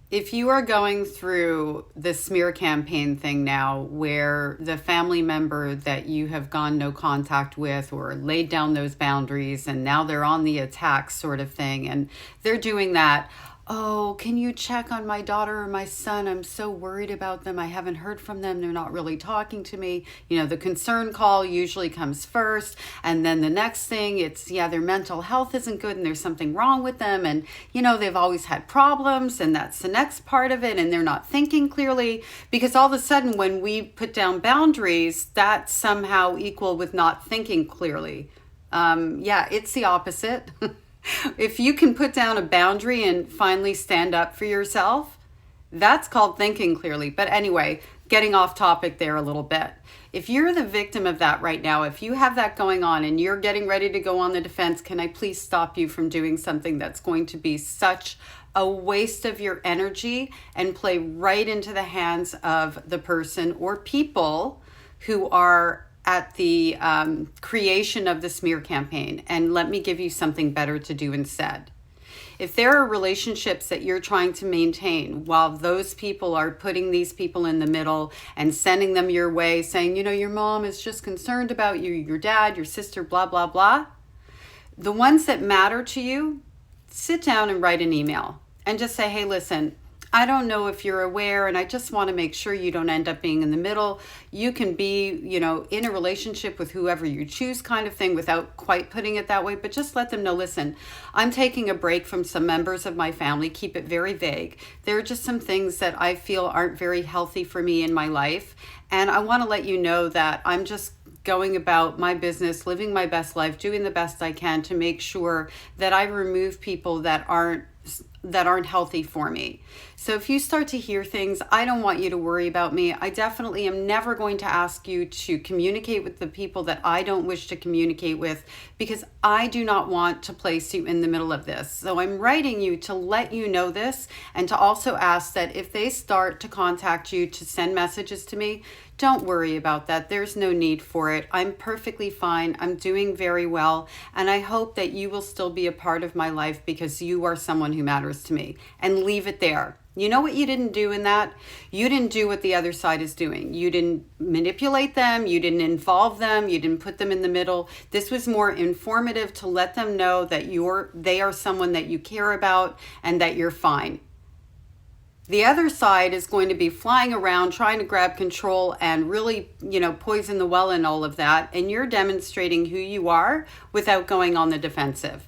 If you are going through the smear campaign thing now, where the family member that you have gone no contact with or laid down those boundaries and now they're on the attack sort of thing, and they're doing that, oh, can you check on my daughter or my son? I'm so worried about them. I haven't heard from them. They're not really talking to me. You know, the concern call usually comes first. And then the next thing, it's, yeah, their mental health isn't good and there's something wrong with them. And, you know, they've always had problems. And that's the next part of it. And they're not thinking clearly, because all of a sudden, when we put down boundaries, that's somehow equal with not thinking clearly. Yeah, it's the opposite. If you can put down a boundary and finally stand up for yourself, that's called thinking clearly. But anyway, getting off topic there a little bit. If you're the victim of that right now, if you have that going on and you're getting ready to go on the defense, can I please stop you from doing something that's going to be such a waste of your energy and play right into the hands of the person or people who are at the creation of the smear campaign? And let me give you something better to do instead. If there are relationships that you're trying to maintain while those people are putting these people in the middle and sending them your way, saying, you know, your mom is just concerned about you, your dad, your sister, blah, blah, blah, the ones that matter to you, sit down and write an email and just say, hey, listen, I don't know if you're aware, and I just want to make sure you don't end up being in the middle. You can be, you know, in a relationship with whoever you choose kind of thing without quite putting it that way, but just let them know, listen, I'm taking a break from some members of my family. Keep it very vague. There are just some things that I feel aren't very healthy for me in my life, and I want to let you know that I'm just going about my business, living my best life, doing the best I can to make sure that I remove people that aren't healthy for me. So if you start to hear things, I don't want you to worry about me. I definitely am never going to ask you to communicate with the people that I don't wish to communicate with, because I do not want to place you in the middle of this. So I'm writing you to let you know this, and to also ask that if they start to contact you to send messages to me, don't worry about that. There's no need for it. I'm perfectly fine. I'm doing very well. And I hope that you will still be a part of my life because you are someone who matters to me. And leave it there. You know what you didn't do in that? You didn't do what the other side is doing. You didn't manipulate them. You didn't involve them. You didn't put them in the middle. This was more informative to let them know that they are someone that you care about and that you're fine. The other side is going to be flying around trying to grab control and really, you know, poison the well and all of that. And you're demonstrating who you are without going on the defensive.